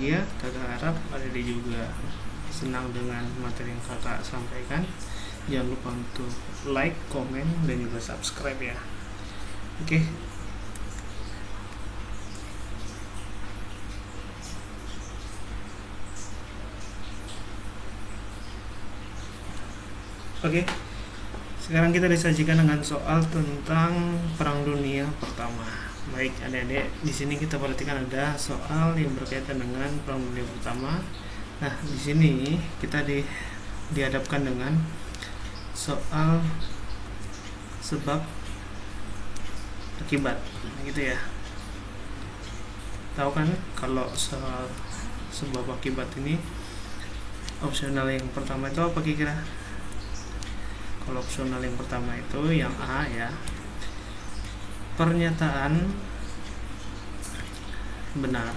bahagia. Kakak harap adik juga senang dengan materi yang kakak sampaikan. Jangan lupa untuk like, komen, dan juga subscribe ya. Oke. Oke. Sekarang kita disajikan dengan soal tentang Perang Dunia Pertama. Baik, adik-adik, di sini kita perhatikan ada soal yang berkaitan dengan Perang Dunia Pertama. Nah, di sini kita dihadapkan dengan soal sebab akibat, gitu ya. Tahu kan kalau soal sebab akibat ini opsional yang pertama itu apa kira-kira? Kalau opsional yang pertama itu yang A ya, pernyataan benar,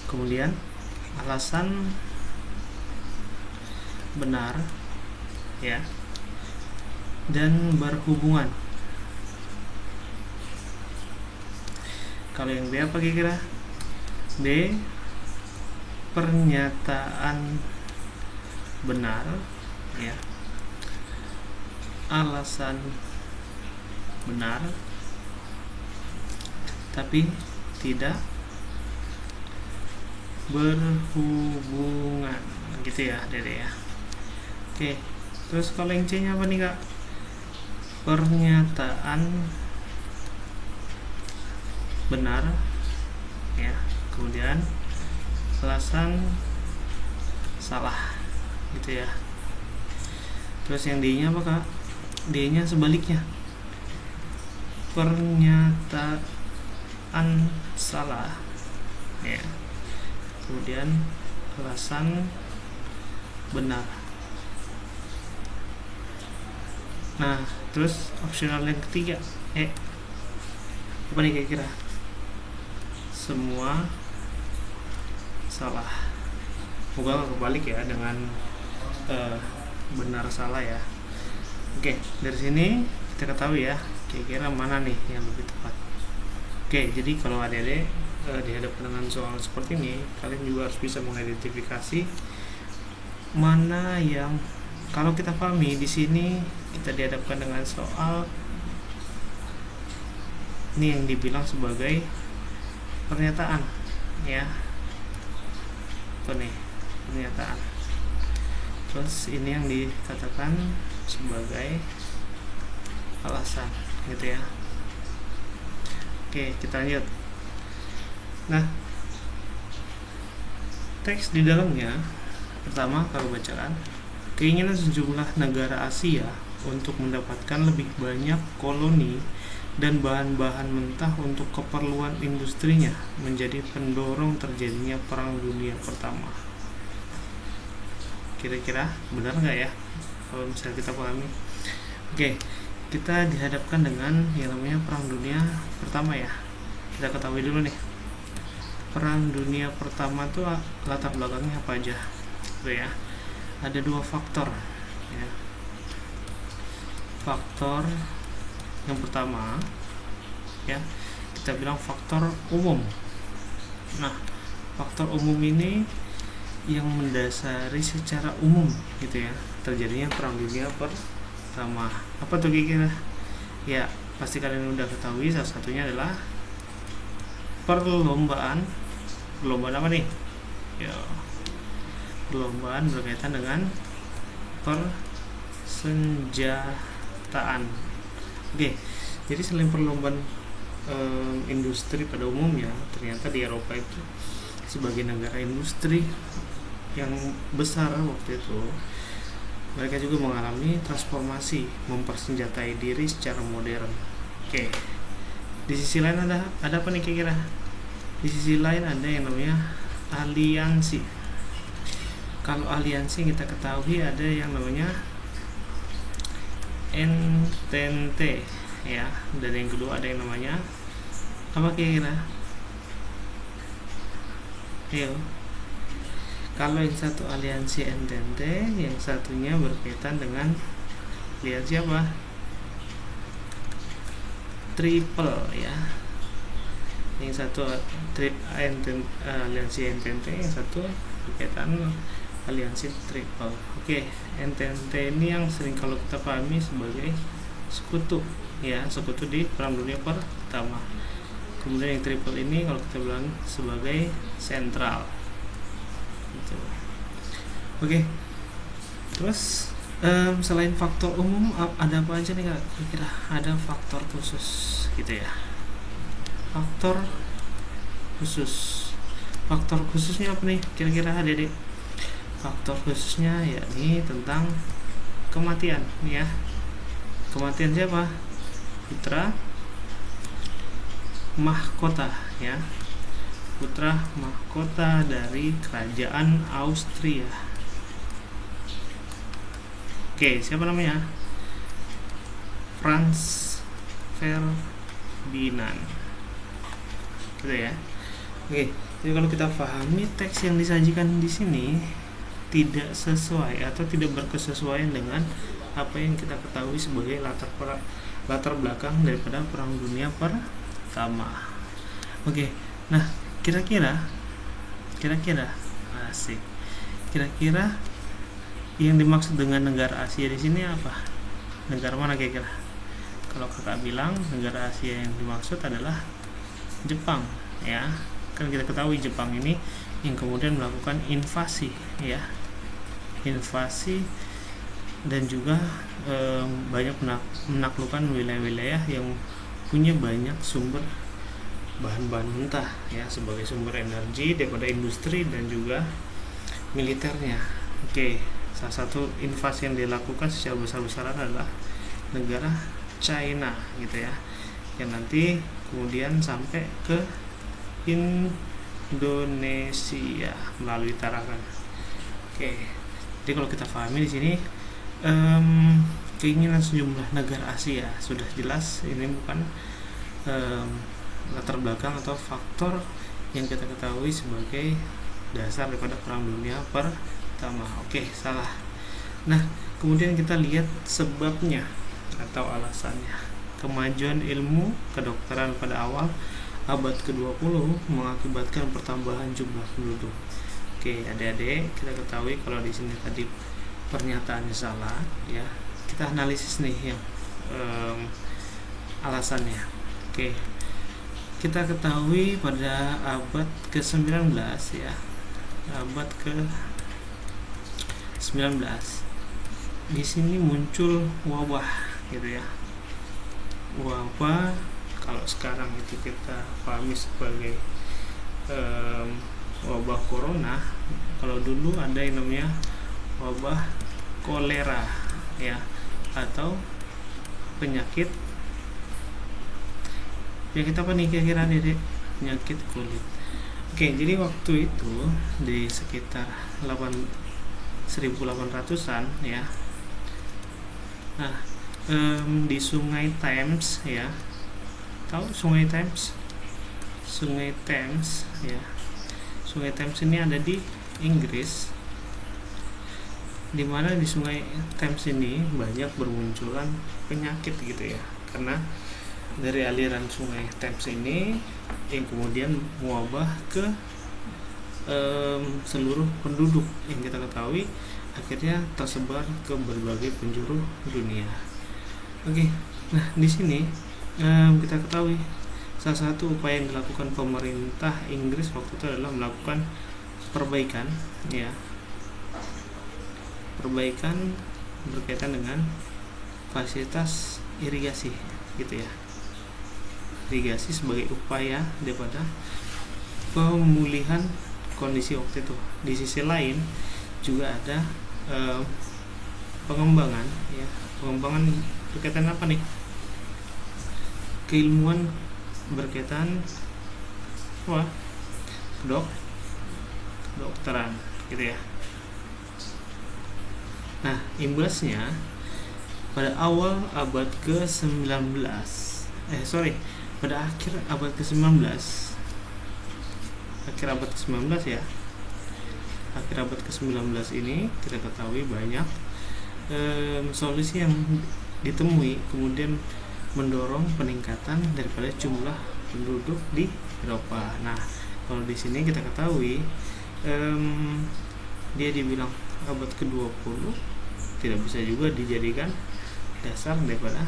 kemudian alasan benar ya, dan berhubungan. Kalau yang B apa kira-kira? B, pernyataan benar ya, alasan benar tapi tidak berhubungan, gitu ya Dede ya. Oke, terus kalau yang C nya apa nih Kak? Pernyataan benar ya, kemudian alasan salah, gitu ya. Terus yang D nya apa Kak? D nya sebaliknya, pernyataan salah ya, kemudian alasan benar. Nah, terus opsional yang ketiga apa nih kira-kira? Semua salah. Moga nggak kebalik ya dengan benar salah ya. Oke, dari sini kita ketahui ya kira-kira mana nih yang lebih tepat. Oke, jadi kalau adik-adik dihadapkan dengan soal seperti ini, kalian juga harus bisa mengidentifikasi mana yang, kalau kita pahami di sini kita dihadapkan dengan soal ini yang dibilang sebagai pernyataan ya. Apa nih? Pernyataan. Terus ini yang dikatakan sebagai alasan, gitu ya. Oke, kita lanjut. Nah, teks di dalamnya pertama kalau bacaan, keinginan sejumlah negara Asia untuk mendapatkan lebih banyak koloni dan bahan-bahan mentah untuk keperluan industrinya menjadi pendorong terjadinya Perang Dunia Pertama. Kira-kira benar nggak ya kalau misalnya kita pahami? Oke, kita dihadapkan dengan yang namanya Perang Dunia Pertama ya. Kita ketahui dulu nih, Perang Dunia Pertama itu latar belakangnya apa aja, tuh ya. Ada dua faktor ya. Faktor yang pertama ya, kita bilang faktor umum. Nah, faktor umum ini yang mendasari secara umum, gitu ya, terjadinya Perang Dunia Pertama. Apa tuh kira-kira? Ya, pasti kalian udah ketahui, salah satunya adalah perlombaan apa nih? Ya, perlombaan berkaitan dengan persenjataan. Oke, jadi selain perlombaan industri pada umumnya, ternyata di Eropa itu sebagai negara industri yang besar waktu itu, mereka juga mengalami transformasi, mempersenjatai diri secara modern. Oke, di sisi lain ada apa nih kira-kira? Di sisi lain ada yang namanya aliansi. Kalau aliansi kita ketahui ada yang namanya Entente ya, dan yang kedua ada yang namanya apa kira-kira? Ayo. Kalau yang satu aliansi Entente, yang satunya berkaitan dengan aliansi apa? Triple ya. yang satu aliansi Entente, yang satu berkaitan aliansi Triple. Oke, Entente ini yang sering kalau kita pahami sebagai sekutu, ya, sekutu di Perang Dunia Pertama. Kemudian yang Triple ini kalau kita bilang sebagai sentral gitu. Oke, terus selain faktor umum ada apa aja nih Kak? Kira-kira ada faktor khusus gitu ya. Faktor khususnya apa nih kira-kira Adik-adik? Faktor khususnya yakni tentang kematian ya. Kematian siapa? Putra mahkota ya. Putra mahkota dari kerajaan Austria. Oke, siapa namanya? Franz Ferdinand. Gitu ya. Oke, jadi kalau kita pahami teks yang disajikan di sini tidak sesuai atau tidak berkesesuaian dengan apa yang kita ketahui sebagai latar belakang daripada Perang Dunia Pertama. Oke, nah kira-kira asik. Kira-kira yang dimaksud dengan negara Asia di sini apa? Negara mana kira-kira? Kalau Kakak bilang negara Asia yang dimaksud adalah Jepang, ya. Kan kita ketahui Jepang ini yang kemudian melakukan invasi, ya. Invasi dan juga banyak menaklukkan wilayah-wilayah yang punya banyak sumber bahan-bahan mentah, ya, sebagai sumber energi daripada industri dan juga militernya. Oke. Salah satu invasi yang dilakukan secara besar-besaran adalah negara China gitu ya, yang nanti kemudian sampai ke Indonesia melalui Tarakan. Oke, jadi kalau kita pahami di sini keinginan sejumlah negara Asia sudah jelas ini bukan latar belakang atau faktor yang kita ketahui sebagai dasar daripada Perang Dunia Pertama. Oke, salah. Nah, kemudian kita lihat sebabnya atau alasannya. Kemajuan ilmu kedokteran pada awal abad ke-20 mengakibatkan pertambahan jumlah penduduk. Oke, adik-adik, kita ketahui kalau di sini tadi pernyataannya salah, ya. Kita analisis nih yang alasannya. Oke. Kita ketahui pada abad ke-19 ya. Abad ke-19 di sini muncul wabah gitu ya. Wabah kalau sekarang itu kita pahami sebagai wabah corona, kalau dulu ada yang namanya wabah kolera ya, atau penyakit apa nih kira-kira Dedek? Penyakit kulit. Oke, jadi waktu itu di sekitar 1800-an ya. Nah, di Sungai Thames ya. Tahu Sungai Thames? Sungai Thames ya. Sungai Thames ini ada di Inggris. Di mana di Sungai Thames ini banyak bermunculan penyakit gitu ya. Karena dari aliran Sungai Thames ini yang kemudian mewabah ke seluruh penduduk yang kita ketahui, akhirnya tersebar ke berbagai penjuru dunia. Oke, nah di sini kita ketahui salah satu upaya yang dilakukan pemerintah Inggris waktu itu adalah melakukan perbaikan ya, perbaikan berkaitan dengan fasilitas irigasi gitu ya. Irigasi sebagai upaya daripada pemulihan kondisi waktu itu. Di sisi lain juga ada pengembangan ya, pengembangan berkaitan apa nih? Keilmuan berkaitan kedokteran gitu ya. Nah, imbasnya pada awal abad ke-19 pada akhir abad ke-19 ya, akhir abad ke-19 ini kita ketahui banyak solusi yang ditemui kemudian mendorong peningkatan daripada jumlah penduduk di Eropa. Nah, kalau di sini kita ketahui dia dibilang abad ke-20 tidak bisa juga dijadikan dasar daripada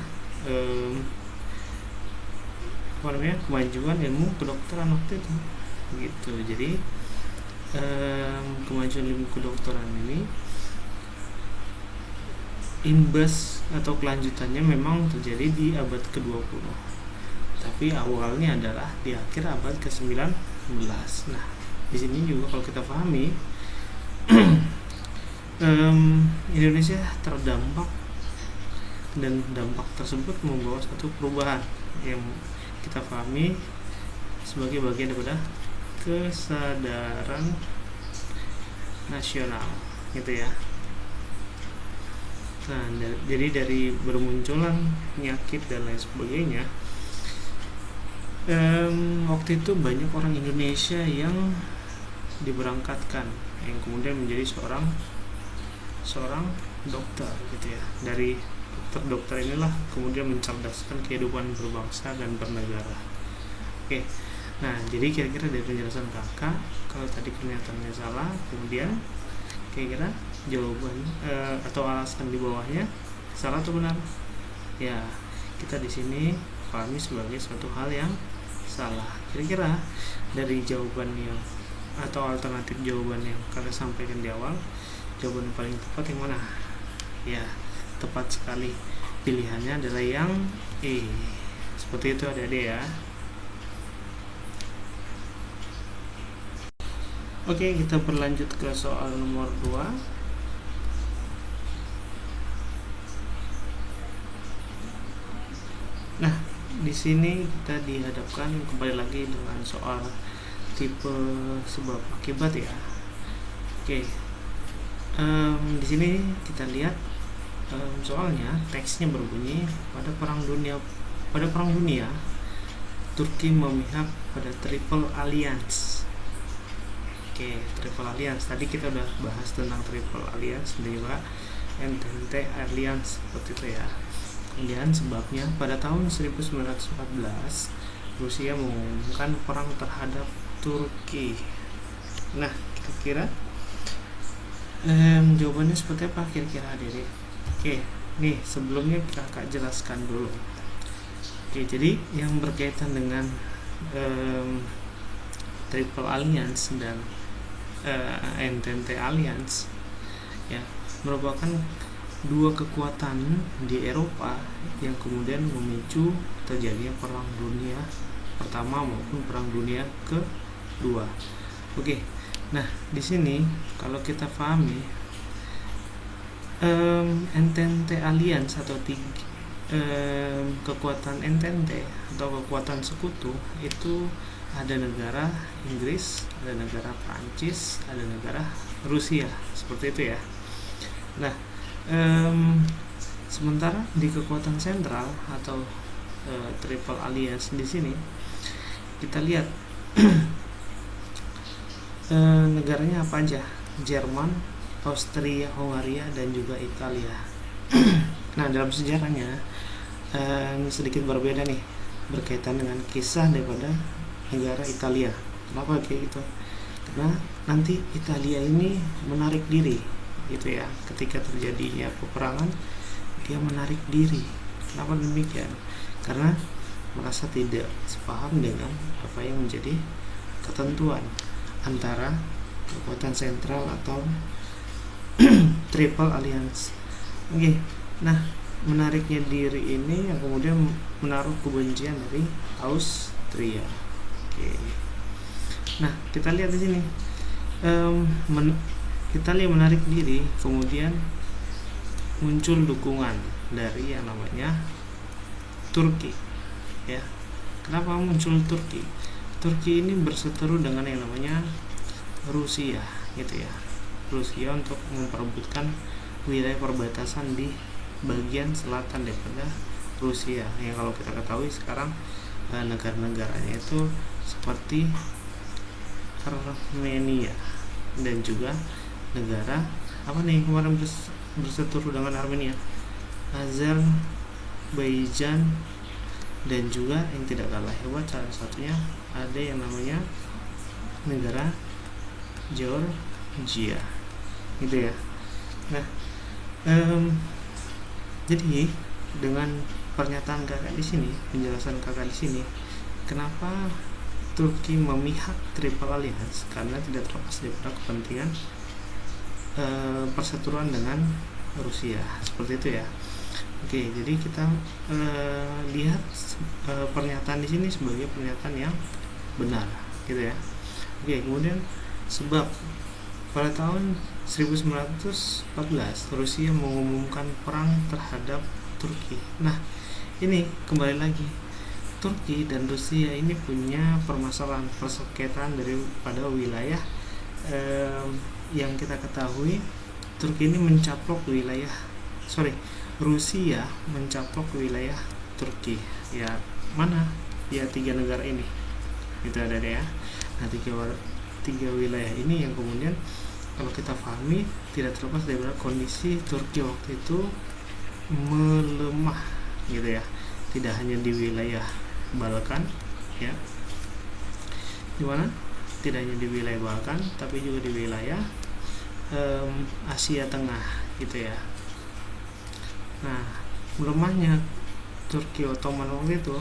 kemajuan ilmu kedokteran waktu itu gitu. Jadi kemajuan ilmu kedokteran ini imbas atau kelanjutannya memang terjadi di abad ke-20, tapi awalnya adalah di akhir abad ke-19. Nah, di sini juga kalau kita pahami Indonesia terdampak, dan dampak tersebut membawa satu perubahan yang kita pahami sebagai bagian daripada kesadaran nasional gitu ya. Nah, jadi dari bermunculan penyakit dan lain sebagainya, waktu itu banyak orang Indonesia yang diberangkatkan, yang kemudian menjadi seorang dokter gitu ya. Dari dokter inilah kemudian mencerdaskan kehidupan berbangsa dan bernegara. Oke, nah jadi kira-kira dari penjelasan kakak, kalau tadi kenyataannya salah, kemudian kira-kira jawaban atau alasan di bawahnya salah atau benar? Ya, kita di sini pahami sebagai suatu hal yang salah. Kira-kira dari jawaban yang atau alternatif jawaban yang kakak sampaikan di awal, jawaban paling tepat yang mana? Ya, tepat sekali, pilihannya adalah yang E. Seperti itu adik-adik ya. Oke, kita berlanjut ke soal nomor 2. Nah, di sini kita dihadapkan kembali lagi dengan soal tipe sebab akibat ya. Oke, di sini kita lihat soalnya teksnya berbunyi pada perang dunia Turki memihak pada Triple Alliance. Oke, Triple Alliance tadi kita udah bahas tentang Triple Alliance dan juga Entente Alliance seperti itu ya. Kemudian sebabnya pada tahun 1914 Rusia mengumumkan perang terhadap Turki. Nah, kira-kira jawabannya seperti apa kira-kira adik-adik? Oke, nih sebelumnya kakak jelaskan dulu. Oke, jadi yang berkaitan dengan Triple Alliance dan Entente Alliance ya, merupakan dua kekuatan di Eropa yang kemudian memicu terjadinya perang dunia pertama maupun perang dunia kedua. Oke, nah di sini kalau kita pahami Entente Alliance atau kekuatan Entente atau kekuatan sekutu itu ada negara Inggris, ada negara Prancis, ada negara Rusia, seperti itu ya. Nah, sementara di kekuatan sentral atau Triple Alliance di sini kita lihat negaranya apa aja? Jerman, Austria, Hungaria, dan juga Italia. Nah, dalam sejarahnya sedikit berbeda nih berkaitan dengan kisah daripada negara Italia. Kenapa kayak gitu? Karena nanti Italia ini menarik diri gitu ya, ketika terjadinya peperangan dia menarik diri. Kenapa demikian? Karena merasa tidak sepaham dengan apa yang menjadi ketentuan antara kekuatan sentral atau Triple Alliance. Oke, nah menariknya diri ini yang kemudian menaruh kebencian dari Austria. Oke, nah kita lihat di sini Italia menarik diri, kemudian muncul dukungan dari yang namanya Turki ya. Kenapa muncul Turki? Turki ini berseteru dengan yang namanya Rusia gitu ya. Rusia untuk memperebutkan wilayah perbatasan di bagian selatan daripada Rusia yang kalau kita ketahui sekarang negara-negaranya itu seperti Armenia dan juga negara apa nih kemarin berseteru dengan Armenia, Azerbaijan dan juga yang tidak kalah hebat salah satunya ada yang namanya negara Georgia, gitu ya. Nah, jadi dengan pernyataan kakak di sini, penjelasan kakak di sini, kenapa Turki memihak Triple Alliance, karena tidak terlepas daripada kepentingan perseteruan dengan Rusia, seperti itu ya. Oke, jadi kita lihat pernyataan di sini sebagai pernyataan yang benar, gitu ya. Oke, kemudian sebab pada tahun 1914 Rusia mengumumkan perang terhadap Turki. Nah, ini kembali lagi, Turki dan Rusia ini punya permasalahan persengketaan daripada wilayah yang kita ketahui. Turki ini mencaplok Rusia mencaplok wilayah Turki. Ya, mana? Ya 3 negara ini. Itu ada deh ya. Nah, tiga wilayah ini yang kemudian kalau kita pahami tidak terlepas dari kondisi Turki waktu itu melemah, gitu ya. Tidak hanya di wilayah Balkan, ya. Di mana? Tidak hanya di wilayah Balkan, tapi juga di wilayah Asia Tengah, gitu ya. Nah, melemahnya Turki Ottoman waktu itu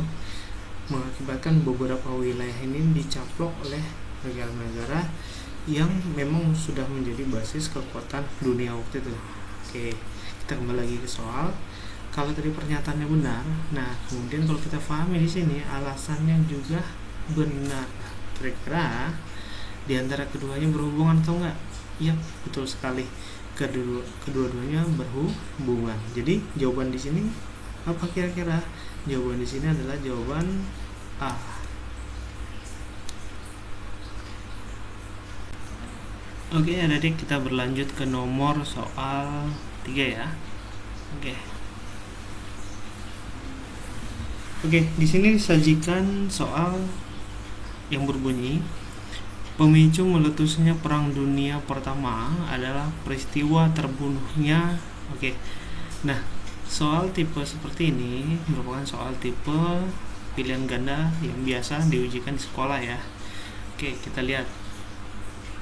mengakibatkan beberapa wilayah ini dicaplok oleh negara-negara yang memang sudah menjadi basis kekuatan dunia waktu itu. Oke, kita kembali lagi ke soal. Kalau tadi pernyataannya benar, nah kemudian kalau kita pahami di sini alasannya juga benar. Kira-kira di antara keduanya berhubungan atau enggak? Iya, betul sekali. Kedua-duanya berhubungan. Jadi jawaban di sini apa kira-kira? Jawaban di sini adalah jawaban A. Oke, adik kita berlanjut ke nomor soal 3 ya. Oke, di sini disajikan soal yang berbunyi pemicu meletusnya Perang Dunia Pertama adalah peristiwa terbunuhnya. Nah, soal tipe seperti ini merupakan soal tipe pilihan ganda yang biasa diujikan di sekolah ya. Oke, kita lihat.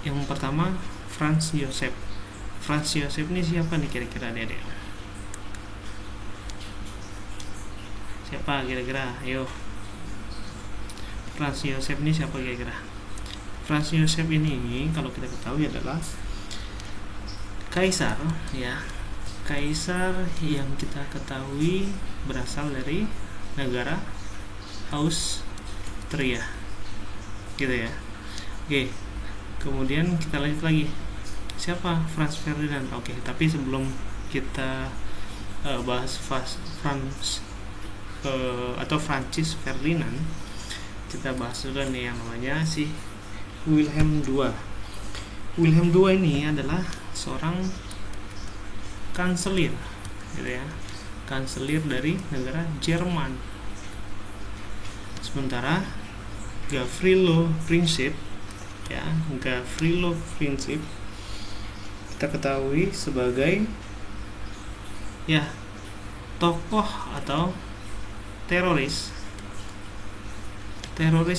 Yang pertama, Franz Joseph. Franz Joseph ini siapa nih kira-kira, Dede? Siapa kira-kira? Ayo. Franz Joseph ini siapa kira-kira? Franz Joseph ini kalau kita ketahui adalah kaisar ya. Kaisar yang kita ketahui berasal dari negara Austria, gitu ya. Oke, kemudian kita lanjut lagi. Siapa? Franz Ferdinand. Oke, tapi sebelum kita bahas Francis Ferdinand, kita bahas dulu nih yang namanya si Wilhelm II. Wilhelm II ini adalah seorang kanselir, gitu ya. Kanselir dari negara Jerman. Sementara Gavrilo Princip kita ketahui sebagai ya tokoh atau teroris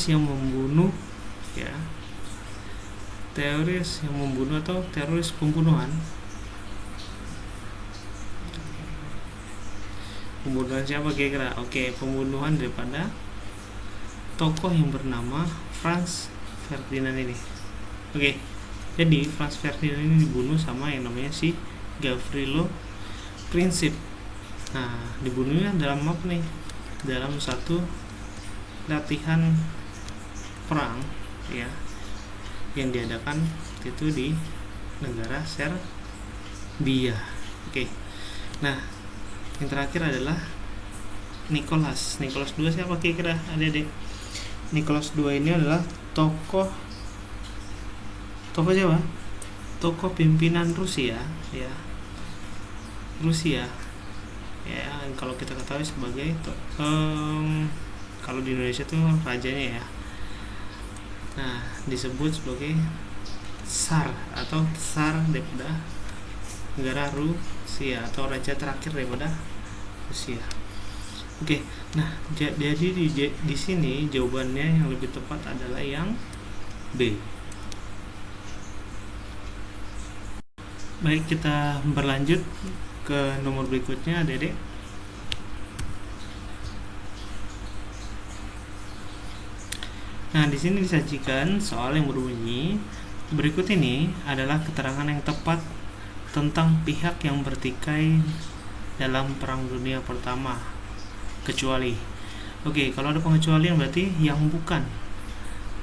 yang membunuh ya. Teroris yang membunuh atau teroris pembunuhan. Pembunuhan siapa kira-kira? Oke, pembunuhan daripada tokoh yang bernama Franz Ferdinand ini. Oke, jadi Franz Ferdinand ini dibunuh sama yang namanya si Gavrilo Princip. Nah, dibunuhnya dalam apa nih? Dalam satu latihan perang ya, yang diadakan itu di negara Serbia. Oke. Nah, yang terakhir adalah Nicholas II. Siapa kira-kira adik-adik? Nicholas II ini adalah tokoh siapa? Tokoh pimpinan Rusia ya. Ya, kalau kita ketahui sebagai kalau di Indonesia itu rajanya ya. Nah, disebut sebagai Tsar atau Tsar daripada negara Rusia atau raja terakhir daripada Rusia. Oke, nah jadi di sini jawabannya yang lebih tepat adalah yang B. Baik, kita berlanjut ke nomor berikutnya, Dedek. Nah, di sini disajikan soal yang berbunyi, berikut ini adalah keterangan yang tepat tentang pihak yang bertikai dalam Perang Dunia Pertama, kecuali. Oke, kalau ada pengecualian berarti yang bukan.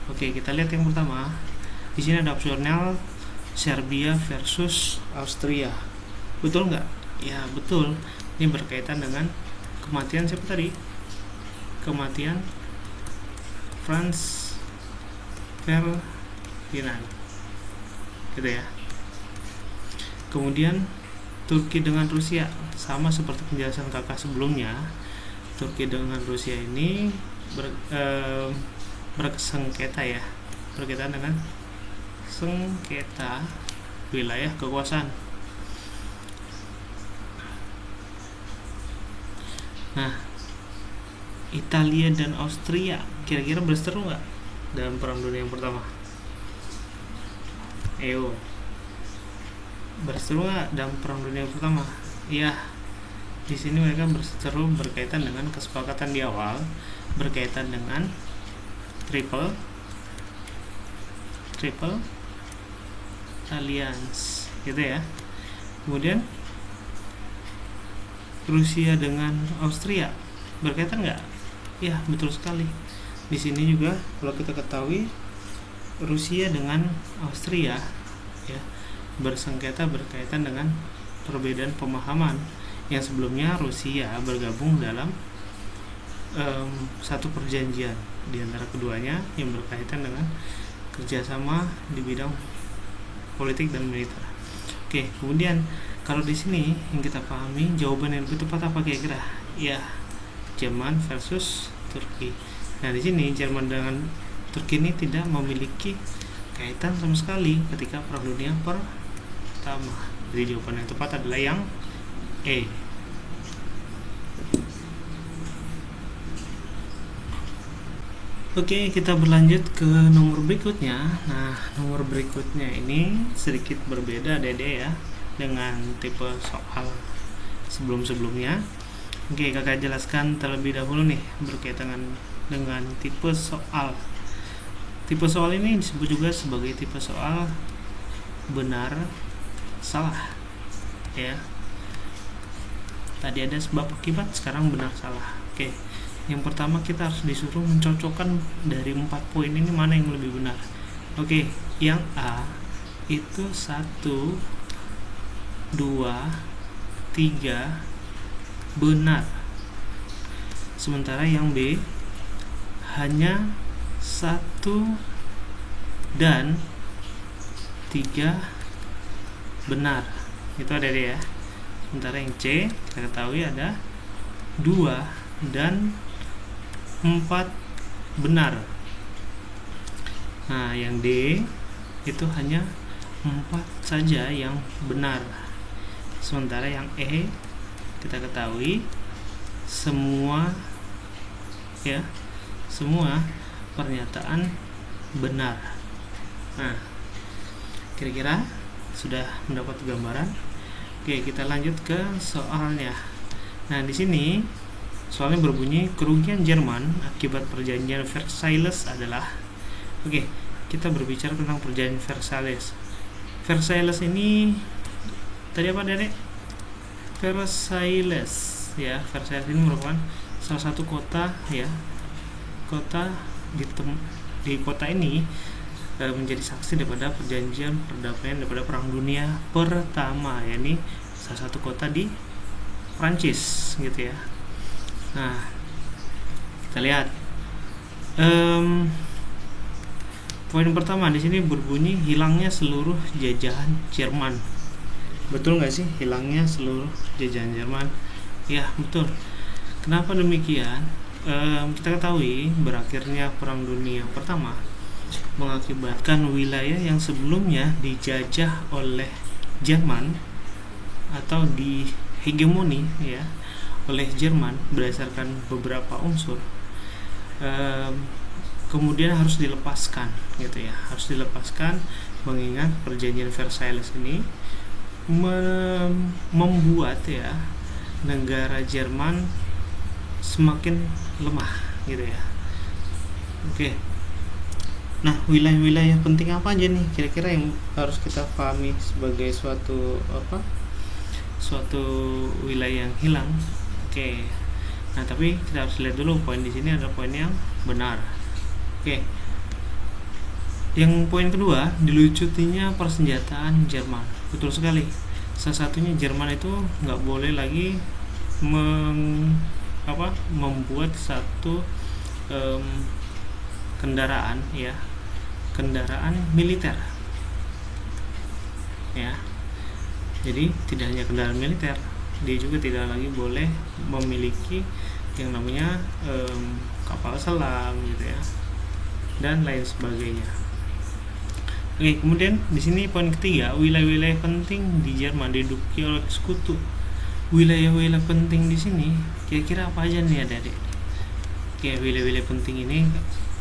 Oke, kita lihat yang pertama. Di sini ada opsional Serbia versus Austria. Betul nggak? Ya, betul. Ini berkaitan dengan kematian siapa tadi? Kematian Franz Ferdinand. Gitu ya. Kemudian Turki dengan Rusia, sama seperti penjelasan kakak sebelumnya. Turki dengan Rusia ini bersengketa ya, berkaitan dengan sengketa wilayah kekuasaan. Nah, Italia dan Austria kira-kira berseteru nggak dalam Perang Dunia yang pertama? Ayo, berseteru nggak dalam Perang Dunia yang pertama? Iya. Di sini mereka berseteru berkaitan dengan kesepakatan di awal, berkaitan dengan triple alliance, gitu ya. Kemudian Rusia dengan Austria berkaitan nggak? Ya, betul sekali. Di sini juga kalau kita ketahui Rusia dengan Austria ya bersengketa berkaitan dengan perbedaan pemahaman. Yang sebelumnya Rusia bergabung dalam satu perjanjian di antara keduanya yang berkaitan dengan kerjasama di bidang politik dan militer. Oke, kemudian kalau di sini yang kita pahami jawaban yang lebih tepat apa kira-kira? Ya, Jerman versus Turki. Nah, di sini Jerman dengan Turki ini tidak memiliki kaitan sama sekali ketika Perang Dunia Pertama. Jadi jawaban yang tepat adalah yang E. Oke, kita berlanjut ke nomor berikutnya. Nah, nomor berikutnya ini sedikit berbeda Dede ya dengan tipe soal sebelum-sebelumnya. Oke, kakak jelaskan terlebih dahulu nih berkaitan dengan tipe soal. Tipe soal ini disebut juga sebagai tipe soal benar salah ya. Tadi ada sebab akibat, sekarang benar salah. Oke, yang pertama kita harus disuruh mencocokkan dari 4 poin ini mana yang lebih benar. Oke, yang A itu 1, 2, 3 benar. Sementara yang B hanya 1 dan 3 benar. Itu ada deh ya. Sementara yang C kita ketahui ada 2 dan 4 benar. Nah, yang D itu hanya 4 saja yang benar. Sementara yang E kita ketahui semua pernyataan benar. Nah, kira-kira sudah mendapat gambaran? Oke, kita lanjut ke soalnya. Nah, di sini soalnya berbunyi kerugian Jerman akibat perjanjian Versailles adalah. Oke, kita berbicara tentang perjanjian Versailles. Versailles ini tadi apa Dede? Versailles ya. Versailles ini merupakan salah satu kota ya. Kota di kota ini menjadi saksi daripada perjanjian perdamaian daripada Perang Dunia Pertama, yakni salah satu kota di Prancis gitu ya. Nah, kita lihat poin pertama di sini berbunyi hilangnya seluruh jajahan Jerman. Betul nggak sih hilangnya seluruh jajahan Jerman? Ya, betul. Kenapa demikian? Kita ketahui berakhirnya Perang Dunia Pertama mengakibatkan wilayah yang sebelumnya dijajah oleh Jerman atau dihegemoni ya oleh Jerman berdasarkan beberapa unsur, kemudian harus dilepaskan gitu ya, harus dilepaskan, mengingat perjanjian Versailles ini membuat ya negara Jerman semakin lemah gitu ya. Oke. Nah, wilayah-wilayah penting apa aja nih kira-kira yang harus kita pahami sebagai suatu wilayah yang hilang? Oke. Nah, tapi kita harus lihat dulu poin di sini ada poin yang benar. Oke. Yang poin kedua, dilujutinya persenjataan Jerman. Betul sekali. Salah satunya Jerman itu nggak boleh lagi membuat satu kendaraan militer ya. Jadi tidak hanya kendaraan militer, dia juga tidak lagi boleh memiliki yang namanya kapal selam gitu ya, dan lain sebagainya. Oke, kemudian di sini poin ketiga, wilayah-wilayah penting di Jerman diduduki oleh sekutu. Wilayah-wilayah penting di sini kira-kira apa aja nih adik-adik? Oke, wilayah-wilayah penting ini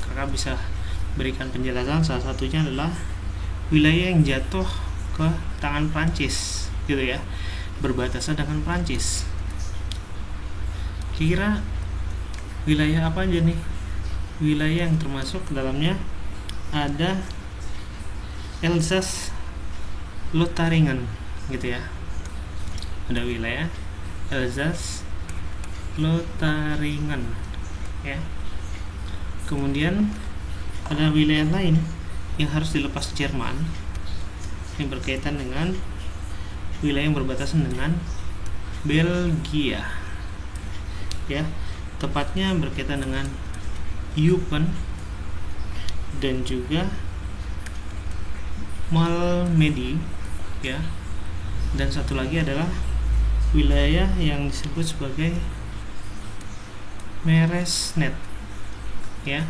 kakak bisa berikan penjelasan. Salah satunya adalah wilayah yang jatuh ke tangan Prancis gitu ya, berbatasan dengan Prancis. Kira wilayah apa aja nih? Wilayah yang termasuk dalamnya ada Elzas Lotharingen gitu ya, ada wilayah Elzas Lotharingen ya. Kemudian ada wilayah lain yang harus dilepas Jerman yang berkaitan dengan wilayah yang berbatasan dengan Belgia ya, tepatnya berkaitan dengan Eupen dan juga Malmedy ya. Dan satu lagi adalah wilayah yang disebut sebagai Meresnet ya,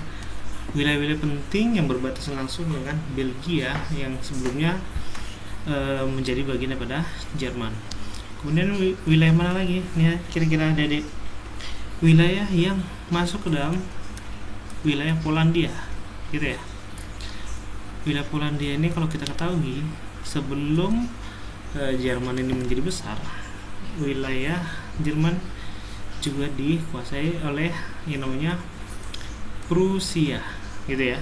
wilayah-wilayah penting yang berbatasan langsung dengan Belgia yang sebelumnya menjadi bagian daripada Jerman. Kemudian wilayah mana lagi nih kira-kira adik-adik? Wilayah yang masuk ke dalam wilayah Polandia gitu ya. Wilayah Polandia ini kalau kita ketahui sebelum Jerman ini menjadi besar, wilayah Jerman juga dikuasai oleh yang namanya Prusia gitu ya.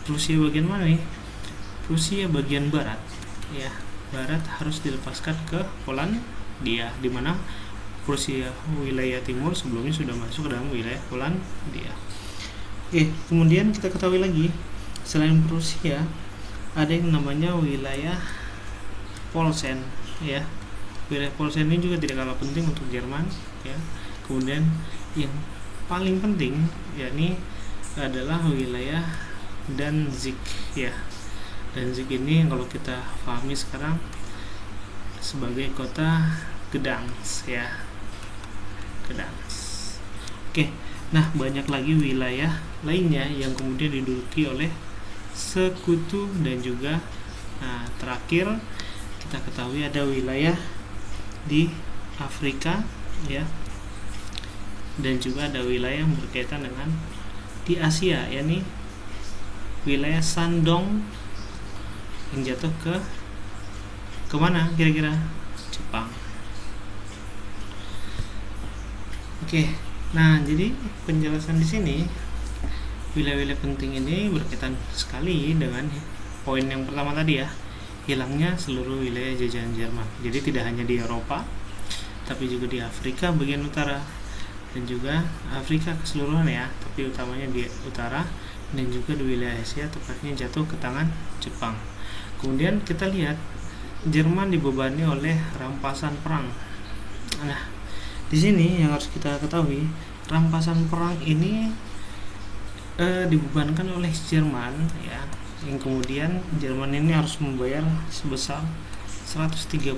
Prusia bagian mana nih? Prusia bagian barat ya. Barat harus dilepaskan ke Polandia, di mana Prusia wilayah timur sebelumnya sudah masuk ke dalam wilayah Polandia. Kemudian kita ketahui lagi selain Prusia ada yang namanya wilayah Polsen ya. Wilayah Polsen ini juga tidak kalah penting untuk Jerman ya. Kemudian yang paling penting yakni adalah wilayah Danzig ya. Danzig ini kalau kita pahami sekarang sebagai kota Gdansk ya. Gdansk. Oke, nah banyak lagi wilayah lainnya yang kemudian diduduki oleh sekutu dan juga terakhir kita ketahui ada wilayah di Afrika ya, dan juga ada wilayah yang berkaitan dengan di Asia yakni wilayah Shandong yang jatuh ke mana kira-kira? Jepang. Oke, nah jadi penjelasan di sini wilayah-wilayah penting ini berkaitan sekali dengan poin yang pertama tadi ya, hilangnya seluruh wilayah jajahan Jerman. Jadi tidak hanya di Eropa, tapi juga di Afrika bagian utara dan juga Afrika keseluruhan ya, tapi utamanya di utara, dan juga di wilayah Asia tepatnya jatuh ke tangan Jepang. Kemudian kita lihat Jerman dibebani oleh rampasan perang. Nah, di sini yang harus kita ketahui, rampasan perang ini dibebankan oleh Jerman ya, yang kemudian Jerman ini harus membayar sebesar 132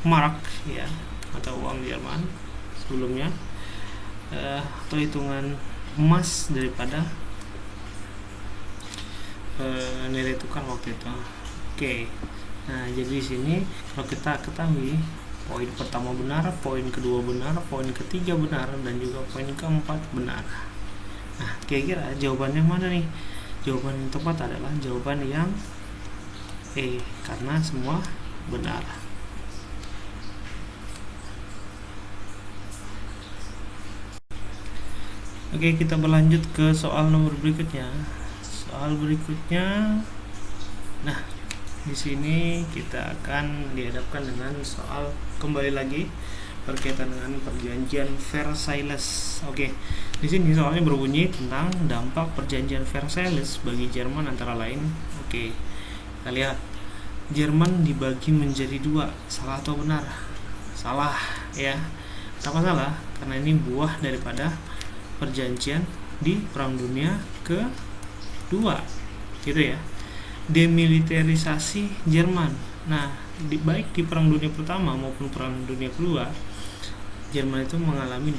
mark ya, atau uang Jerman sebelumnya, atau hitungan emas daripada nilai tukar waktu itu. Oke. Nah, jadi di sini kalau kita ketahui Poin pertama benar, poin kedua benar, poin ketiga benar, dan juga poin keempat benar. Nah, kira-kira jawabannya mana nih? Jawaban yang tepat adalah jawaban yang E, karena semua benar. Oke, kita berlanjut ke soal nomor berikutnya. Soal berikutnya, nah, di sini kita akan dihadapkan dengan soal kembali lagi berkaitan dengan perjanjian Versailles. Oke, di sini soalnya berbunyi tentang dampak perjanjian Versailles bagi Jerman antara lain. Oke, kita lihat. Jerman dibagi menjadi dua, salah atau benar? Salah, ya. Kenapa salah? Karena ini buah daripada perjanjian di Perang Dunia kedua, gitu ya. Demilitarisasi Jerman. Nah, baik di Perang Dunia Pertama maupun Perang Dunia Kedua, Jerman itu mengalami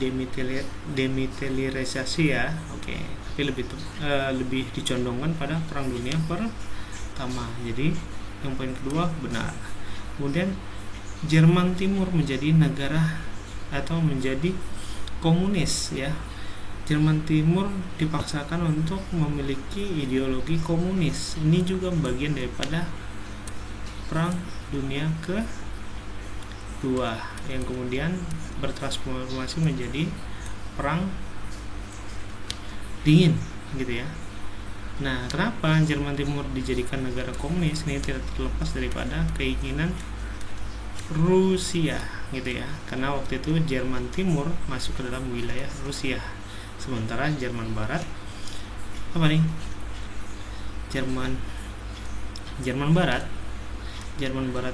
demilitarisasi ya. Oke, tapi lebih dicondongkan pada Perang Dunia Pertama. Jadi yang poin kedua benar. Kemudian Jerman Timur menjadi negara atau menjadi komunis ya. Jerman Timur dipaksakan untuk memiliki ideologi komunis. Ini juga bagian daripada Perang Dunia kedua yang kemudian bertransformasi menjadi Perang Dingin, gitu ya. Nah, kenapa Jerman Timur dijadikan negara komunis? Ini tidak terlepas daripada keinginan Rusia, gitu ya. Karena waktu itu Jerman Timur masuk ke dalam wilayah Rusia. Sementara Jerman Barat apa nih? Jerman Barat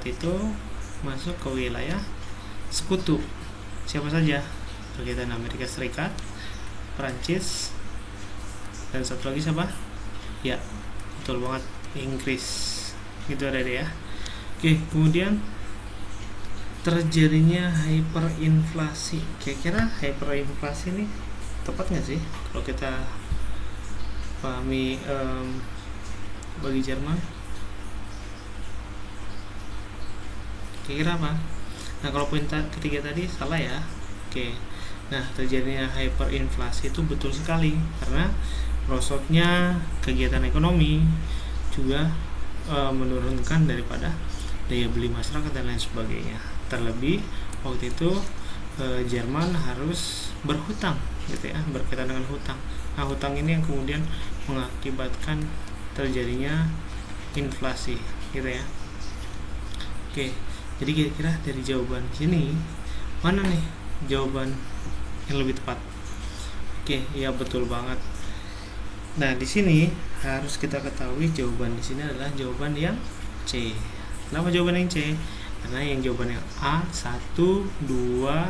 itu masuk ke wilayah sekutu. Siapa saja? Berkaitan Amerika Serikat, Prancis, dan satu lagi siapa? Ya, betul banget, Inggris. Gitu ada deh ya. Oke, kemudian terjadinya hyperinflasi. Kira-kira hyperinflasi ini tepat nggak sih kalau kita pahami bagi Jerman? Kira-kira apa? Nah, kalau poin ketiga tadi salah ya. Oke. Nah, terjadinya hyperinflasi itu betul sekali karena merosotnya kegiatan ekonomi juga menurunkan daripada daya beli masyarakat dan lain sebagainya. Terlebih waktu itu Jerman harus berhutang, gitu ya, berkaitan dengan hutang. Nah, hutang ini yang kemudian mengakibatkan terjadinya inflasi, gitu ya. Oke, jadi kira-kira dari jawaban sini mana nih jawaban yang lebih tepat? Oke, ya betul banget. Nah, di sini harus kita ketahui jawaban di sini adalah jawaban yang C. Kenapa jawaban yang C? Karena yang jawaban yang A 1, 2,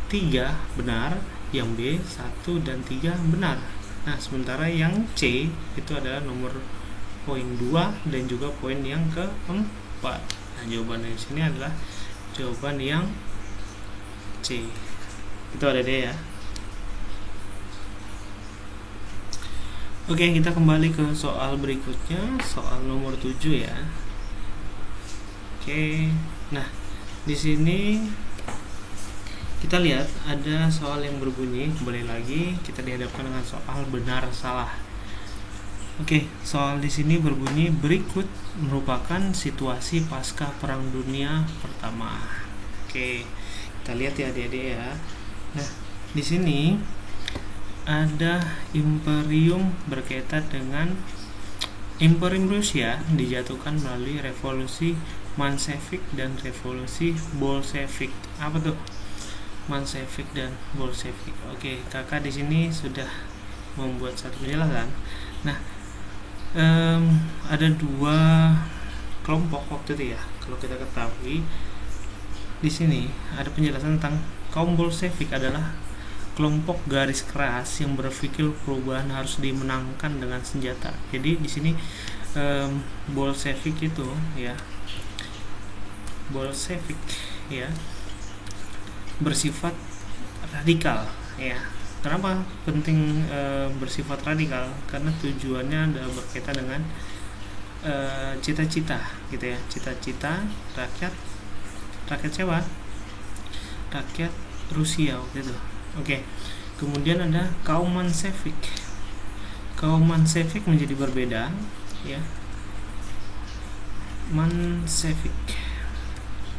3 benar, yang B 1 dan 3 benar. Nah, sementara yang C itu adalah nomor poin 2 dan juga poin yang keempat. Nah, jawaban dari sini adalah jawaban yang C. Itu ada deh ya. Oke, kita kembali ke soal berikutnya, soal nomor 7 ya. Oke. Nah, di sini kita lihat ada soal yang berbunyi, kembali lagi kita dihadapkan dengan soal benar salah. Oke, soal di sini berbunyi berikut merupakan situasi pasca Perang Dunia Pertama. Oke, kita lihat ya adik-adik ya. Nah, di sini ada imperium berkaitan dengan Imperium Rusia dijatuhkan melalui revolusi Menshevik dan revolusi Bolshevik. Apa tuh? Menshevik dan Bolshevik. Oke, kakak di sini sudah membuat satu penjelasan. Nah, ada dua kelompok waktu itu ya. Kalau kita ketahui di sini ada penjelasan tentang kaum Bolshevik adalah kelompok garis keras yang berpikir perubahan harus dimenangkan dengan senjata. Jadi di sini Bolshevik itu ya, Bolshevik ya bersifat radikal ya. Kenapa penting bersifat radikal? Karena tujuannya adalah berkaitan dengan cita-cita gitu ya, cita-cita rakyat siapa? rakyat Rusia waktu itu. Oke. Kemudian ada kaum Mensevik. Kaum Mensevik menjadi berbeda, ya. Mensevik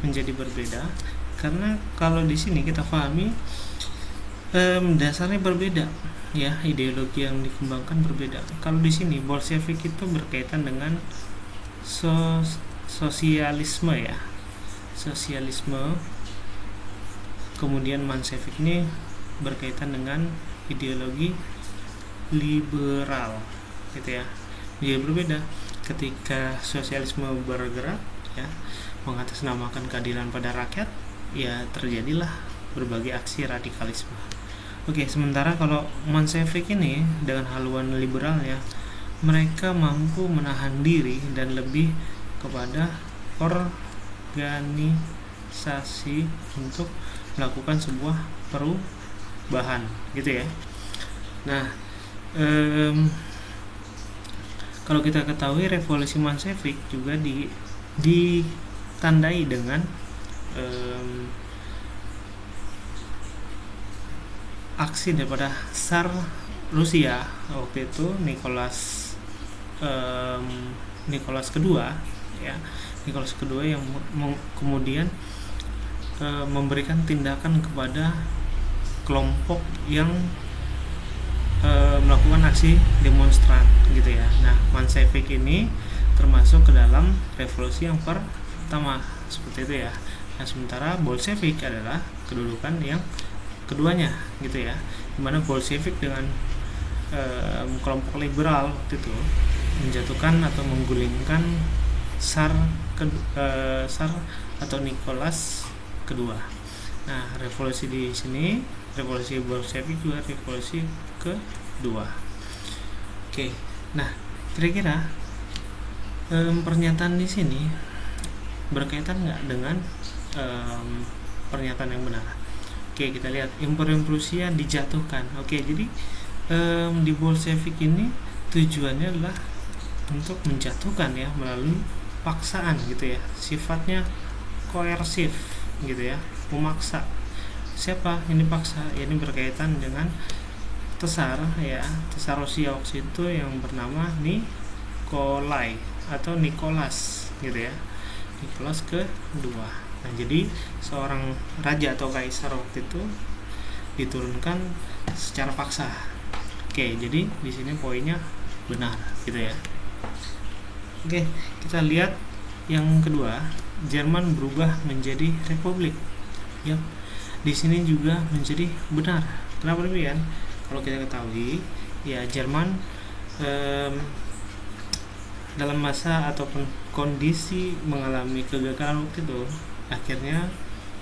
menjadi berbeda karena kalau di sini kita pahami dasarnya berbeda, ya, ideologi yang dikembangkan berbeda. Kalau di sini Bolshevik itu berkaitan dengan sosialisme, ya, sosialisme. Kemudian Mensevik ini berkaitan dengan ideologi liberal, gitu ya. Dia berbeda. Ketika sosialisme bergerak, ya, mengatasnamakan keadilan pada rakyat, ya terjadilah berbagai aksi radikalisme. Oke, sementara kalau Mensevik ini dengan haluan liberalnya, mereka mampu menahan diri dan lebih kepada organisasi untuk melakukan sebuah perubahan, gitu ya. Nah, kalau kita ketahui revolusi Mensevik juga ditandai dengan aksi daripada Tsar Rusia waktu itu Nicholas kedua, ya, Nicholas kedua yang kemudian memberikan tindakan kepada kelompok yang melakukan aksi demonstran, gitu ya. Nah, Mensevik ini termasuk ke dalam revolusi yang pertama, seperti itu ya. Nah, sementara Bolshevik adalah kedudukan yang keduanya, gitu ya. Dimana Bolshevik dengan kelompok liberal waktu itu menjatuhkan atau menggulingkan Tsar atau Nicholas kedua. Nah, revolusi di sini, revolusi Bolshevik juga revolusi kedua. Oke, nah kira-kira pernyataan di sini berkaitan nggak dengan pernyataan yang benar? Oke, kita lihat Imperium Rusia dijatuhkan. Oke, jadi di Bolshevik ini tujuannya adalah untuk menjatuhkan, ya, melalui paksaan, gitu ya. Sifatnya koersif, gitu ya, memaksa. Siapa ini paksa? Ini berkaitan dengan Tsar, ya, Tsar Rusia waktu itu yang bernama Nikolai atau Nicholas, gitu ya, Nicholas kedua. Nah, jadi seorang raja atau kaisar waktu itu diturunkan secara paksa. Oke, jadi di sini poinnya benar, gitu ya. Oke, kita lihat yang kedua, Jerman berubah menjadi republik. Ya, di sini juga menjadi benar. Kenapa demikian? Kalau kita ketahui, ya, Jerman dalam masa ataupun kondisi mengalami kegagalan waktu itu, akhirnya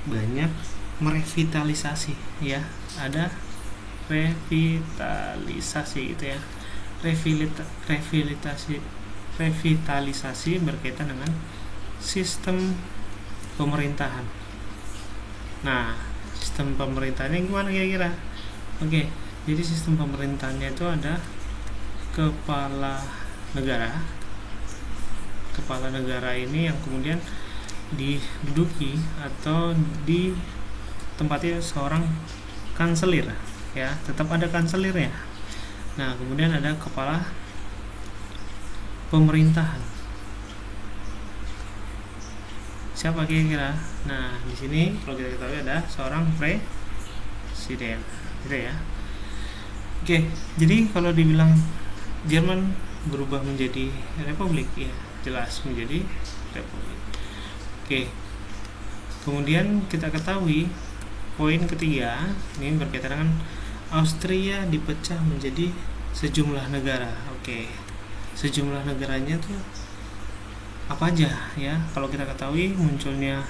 banyak merevitalisasi, ya, ada revitalisasi, gitu ya. Revitalisasi berkaitan dengan sistem pemerintahan. Nah, sistem pemerintahannya gimana kira-kira? Oke, jadi sistem pemerintahannya itu ada kepala negara. Kepala negara ini yang kemudian diduduki atau ditempati seorang kanselir, ya, tetap ada kanselirnya. Nah, kemudian ada kepala pemerintahan. Siapa kira-kira? Nah, di sini kalau kita ketahui ada seorang presiden, gitu ya. Oke, jadi kalau dibilang Jerman berubah menjadi republik, ya, jelas menjadi republik. Oke. Kemudian kita ketahui poin ketiga ini berkaitan dengan Austria dipecah menjadi sejumlah negara. Oke. Sejumlah negaranya tuh apa aja, ya? Kalau kita ketahui munculnya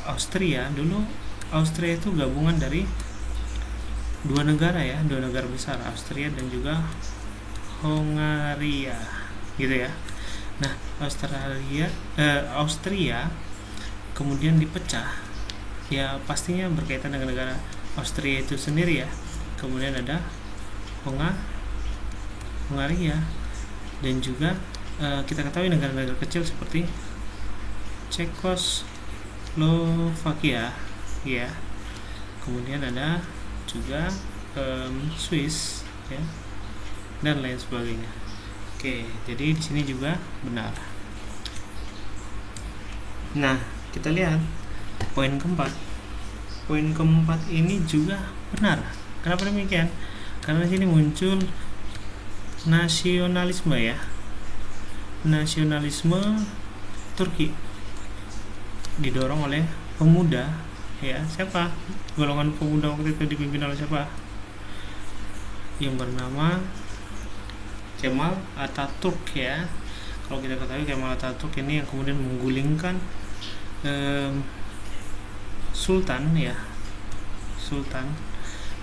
Austria, dulu Austria itu gabungan dari dua negara, ya, dua negara besar, Austria dan juga Hongaria, gitu ya. Nah, Austria kemudian dipecah, ya, pastinya berkaitan dengan negara Austria itu sendiri, ya. Kemudian ada Hongaria dan juga kita ketahui negara-negara kecil seperti Slovakia ya, kemudian ada juga Swiss ya, dan lain sebagainya. Oke, jadi di sini juga benar. Nah, kita lihat poin keempat. Poin keempat ini juga benar. Kenapa demikian? Karena di sini muncul nasionalisme ya. Nasionalisme Turki didorong oleh pemuda ya. Siapa? Golongan pemuda waktu itu dipimpin oleh siapa? Yang bernama Kemal Atatürk ya. Kalau kita ketahui Kemal Atatürk ini yang kemudian menggulingkan Sultan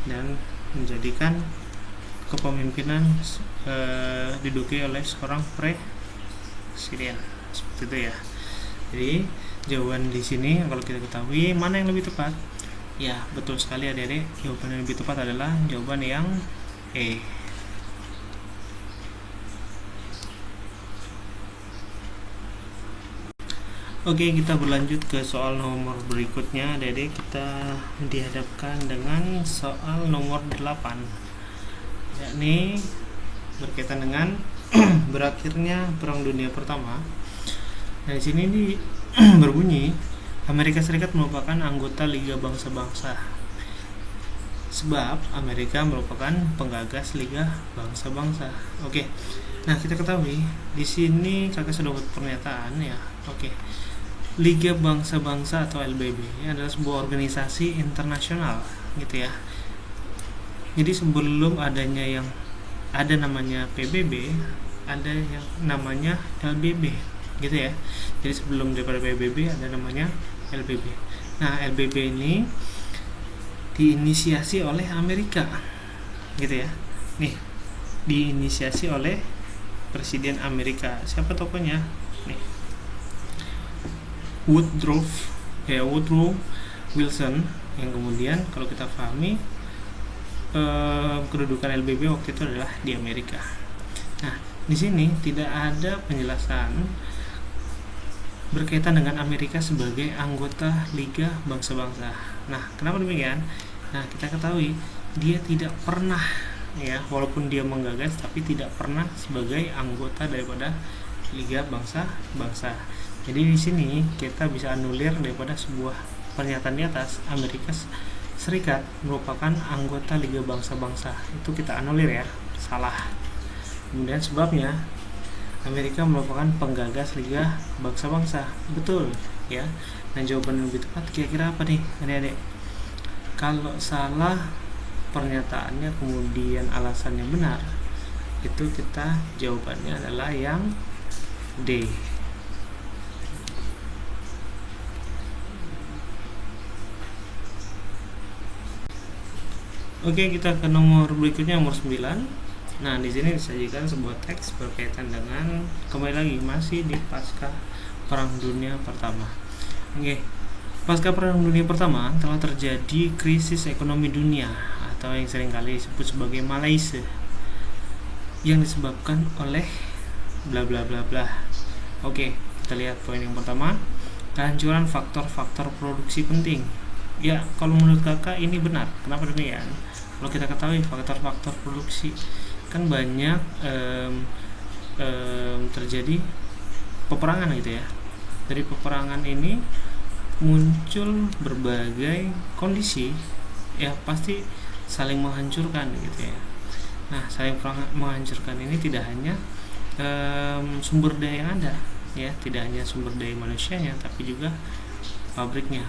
dan menjadikan kepemimpinan diduduki oleh seorang presiden seperti itu ya. Jadi jawaban di sini kalau kita ketahui mana yang lebih tepat? Ya, betul sekali adik-adik, jawaban yang lebih tepat adalah jawaban yang E. Oke, kita berlanjut ke soal nomor berikutnya. Adik-adik, kita dihadapkan dengan soal nomor 8, yakni berkaitan dengan berakhirnya Perang Dunia Pertama. Nah, di sini berbunyi Amerika Serikat merupakan anggota Liga Bangsa-Bangsa. Sebab Amerika merupakan penggagas Liga Bangsa-Bangsa. Oke. Nah, kita ketahui di sini kakak sudah buat pernyataan ya. Oke. Liga Bangsa-Bangsa atau LBB adalah sebuah organisasi internasional gitu ya. Jadi sebelum adanya yang ada namanya PBB, ada yang namanya LBB gitu ya. Jadi sebelum daripada PBB ada namanya LBB. Nah, LBB ini diinisiasi oleh Amerika gitu ya. Nih, diinisiasi oleh Presiden Amerika. Siapa tokohnya? Nih, Woodrow Wilson, yang kemudian kalau kita pahami kedudukan LBB waktu itu adalah di Amerika. Nah, di sini tidak ada penjelasan berkaitan dengan Amerika sebagai anggota Liga Bangsa-Bangsa. Nah, kenapa demikian? Nah, kita ketahui dia tidak pernah ya, walaupun dia menggagas tapi tidak pernah sebagai anggota daripada Liga Bangsa-Bangsa. Jadi di sini kita bisa anulir daripada sebuah pernyataan di atas Amerika Serikat merupakan anggota Liga Bangsa-Bangsa. Itu kita anulir ya, salah. Kemudian sebabnya Amerika merupakan penggagas Liga Bangsa-Bangsa. Betul ya. Nah, jawaban yang lebih tepat kira-kira apa nih adik-adik? Kalau salah pernyataannya kemudian alasannya benar, itu kita jawabannya adalah yang D. Oke, kita ke nomor berikutnya, nomor 9. Nah, di sini disajikan sebuah teks berkaitan dengan, kembali lagi masih di pasca Perang Dunia Pertama. Oke. Pasca Perang Dunia Pertama telah terjadi krisis ekonomi dunia atau yang seringkali disebut sebagai Malaise yang disebabkan oleh bla bla bla bla. Oke, kita lihat poin yang pertama, kehancuran faktor-faktor produksi penting. Ya, kalau menurut kakak ini benar. Kenapa demikian? Kalau kita ketahui faktor-faktor produksi kan banyak terjadi peperangan gitu ya. Dari peperangan ini muncul berbagai kondisi ya, pasti saling menghancurkan gitu ya. Nah, saling menghancurkan ini tidak hanya sumber daya yang ada ya, tidak hanya sumber daya manusianya tapi juga pabriknya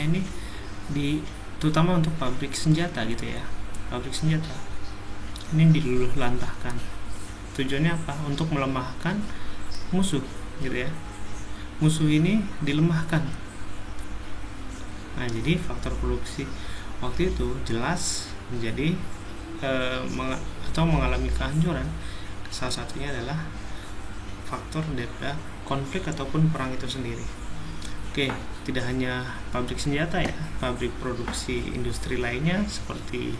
ini terutama untuk pabrik senjata gitu ya. Pabrik senjata ini diluluh lantahkan. Tujuannya apa? Untuk melemahkan musuh gitu ya. Musuh ini dilemahkan. Nah, jadi faktor produksi waktu itu jelas menjadi mengalami kehancuran. Salah satunya adalah faktor daripada konflik ataupun perang itu sendiri. Oke, tidak hanya pabrik senjata ya, pabrik produksi industri lainnya seperti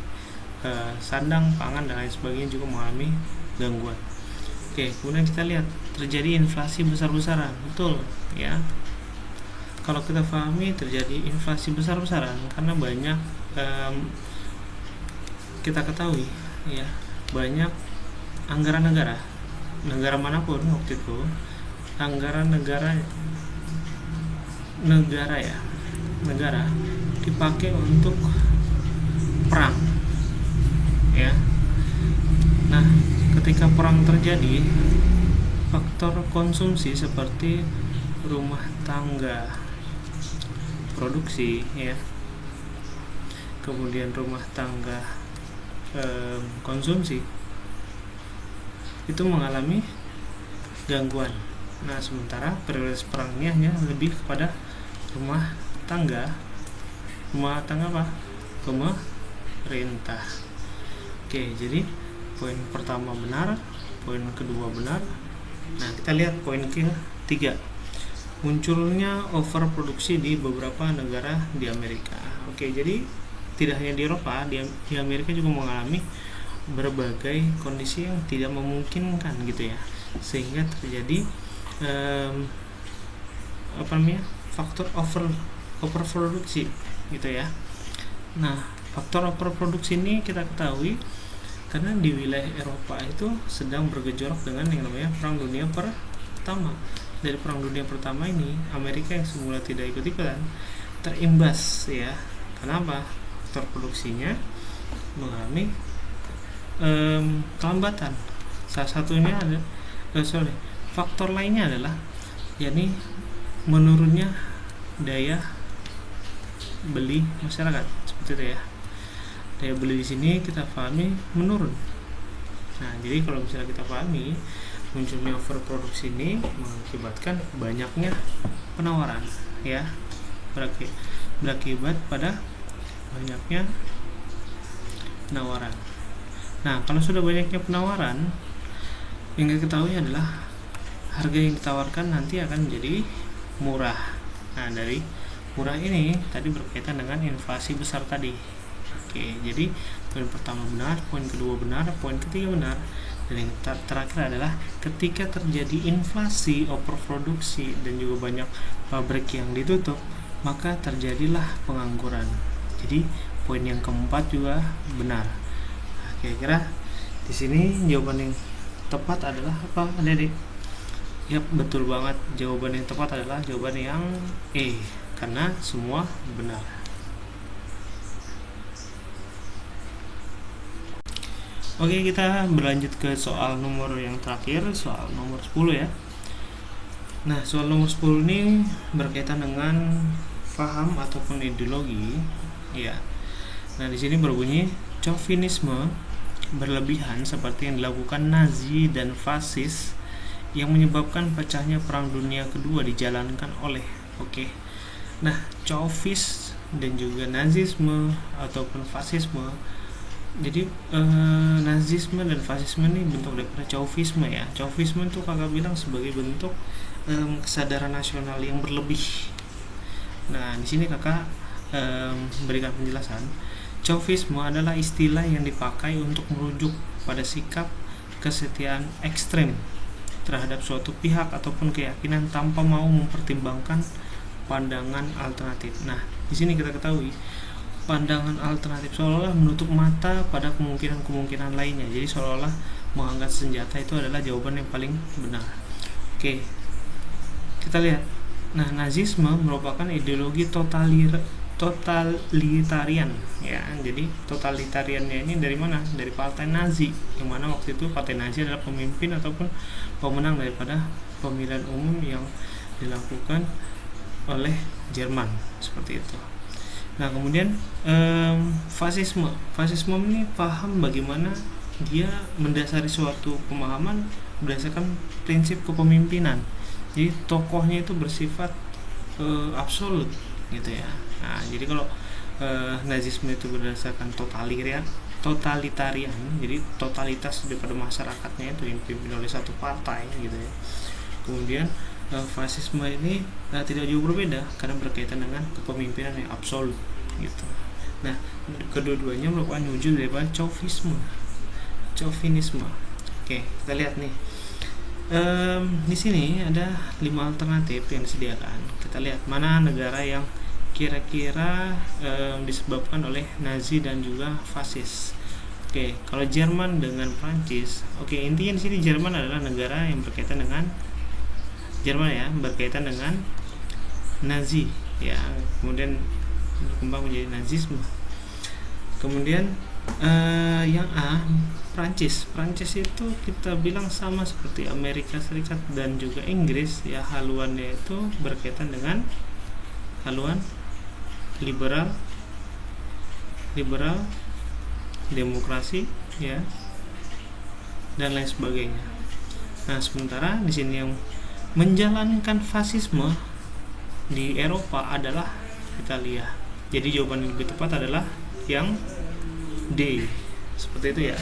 sandang, pangan dan lain sebagainya juga mengalami gangguan. Oke, kemudian kita lihat terjadi inflasi besar-besaran, betul ya. kalau kita pahami terjadi inflasi besar-besaran karena banyak kita ketahui ya, banyak anggaran negara manapun waktu itu, anggaran negara dipakai untuk perang ya. Nah, ketika perang terjadi, faktor konsumsi seperti rumah tangga produksi ya, kemudian rumah tangga konsumsi itu mengalami gangguan. Nah, sementara prioritas perang ini hanya lebih kepada rumah tangga apa? Pemerintah. Oke, jadi poin pertama benar, poin kedua benar. Nah, kita lihat poin ketiga, munculnya overproduksi di beberapa negara di Amerika. Oke, jadi tidak hanya di Eropa, di Amerika juga mengalami berbagai kondisi yang tidak memungkinkan gitu ya, sehingga terjadi faktor overproduksi gitu ya. Nah, faktor overproduksi ini kita ketahui karena di wilayah Eropa itu sedang bergejolak dengan yang namanya Perang Dunia Pertama. Dari Perang Dunia Pertama ini, Amerika yang semula tidak ikut-ikutan terimbas ya. Kenapa? Faktor produksinya mengalami kelambatan. Salah satunya ada faktor lainnya adalah yakni menurunnya daya beli masyarakat, seperti itu ya. Daya beli di sini kita pahami menurun. Nah, jadi kalau misalnya kita pahami munculnya overproduksi ini mengakibatkan banyaknya penawaran ya, berakibat pada banyaknya penawaran. Nah, kalau sudah banyaknya penawaran, yang kita ketahui adalah harga yang ditawarkan nanti akan menjadi murah. Nah, dari murah ini tadi berkaitan dengan inflasi besar tadi. Oke, jadi poin pertama benar, poin kedua benar, poin ketiga benar, dan yang terakhir adalah ketika terjadi inflasi, overproduksi, dan juga banyak pabrik yang ditutup, maka terjadilah pengangguran. Jadi poin yang keempat juga benar. Nah, kira-kira di sini jawaban yang tepat adalah apa, Adik? Ya, betul banget. Jawaban yang tepat adalah jawaban yang E, karena semua benar. Oke, kita berlanjut ke soal nomor yang terakhir, soal nomor 10 ya. Nah, soal nomor 10 ini berkaitan dengan paham ataupun ideologi ya. Nah, di sini berbunyi chauvinisme berlebihan seperti yang dilakukan Nazi dan fasis yang menyebabkan pecahnya Perang Dunia Kedua dijalankan oleh Nah, chauvis dan juga nazisme ataupun fasisme. Jadi nazisme dan fasisme ini bentuk daripada chauvisme ya. Chauvisme itu kakak bilang sebagai bentuk kesadaran nasional yang berlebih. Nah, di sini kakak berikan penjelasan. Chauvisme adalah istilah yang dipakai untuk merujuk pada sikap kesetiaan ekstrem terhadap suatu pihak ataupun keyakinan tanpa mau mempertimbangkan pandangan alternatif. Nah, di sini kita ketahui pandangan alternatif seolah-olah menutup mata pada kemungkinan-kemungkinan lainnya. Jadi seolah-olah mengangkat senjata itu adalah jawaban yang paling benar. Oke, kita lihat. Nah, nazisme merupakan ideologi totalitarian ya. Jadi totalitariannya ini dari mana? Dari partai Nazi, yang mana waktu itu partai Nazi adalah pemimpin ataupun pemenang daripada pemilihan umum yang dilakukan oleh Jerman, seperti itu. Nah, kemudian fasisme ini paham bagaimana dia mendasari suatu pemahaman berdasarkan prinsip kepemimpinan. Jadi tokohnya itu bersifat absolut gitu ya. Nah, jadi kalau nazisme itu berdasarkan totalitarian, jadi totalitas daripada masyarakatnya itu yang dipimpin oleh satu partai gitu ya. Kemudian fasisme ini tidak jauh berbeda karena berkaitan dengan kepemimpinan yang absolut gitu. Nah, kedua-duanya merupakan wujud daripada chauvinisme. Oke, kita lihat nih. Di sini ada 5 alternatif yang disediakan. Kita lihat mana negara yang kira-kira disebabkan oleh Nazi dan juga fasis. Oke, kalau Jerman dengan Prancis. Oke, intinya di sini Jerman adalah negara yang berkaitan dengan berkaitan dengan Nazi ya, kemudian berkembang menjadi Nazisme. Kemudian yang A, Prancis itu kita bilang sama seperti Amerika Serikat dan juga Inggris ya, haluannya itu berkaitan dengan haluan liberal demokrasi ya, dan lain sebagainya. Nah, sementara di sini yang menjalankan fasisme di Eropa adalah Italia. Jadi jawaban yang lebih tepat adalah yang D. Seperti itu ya.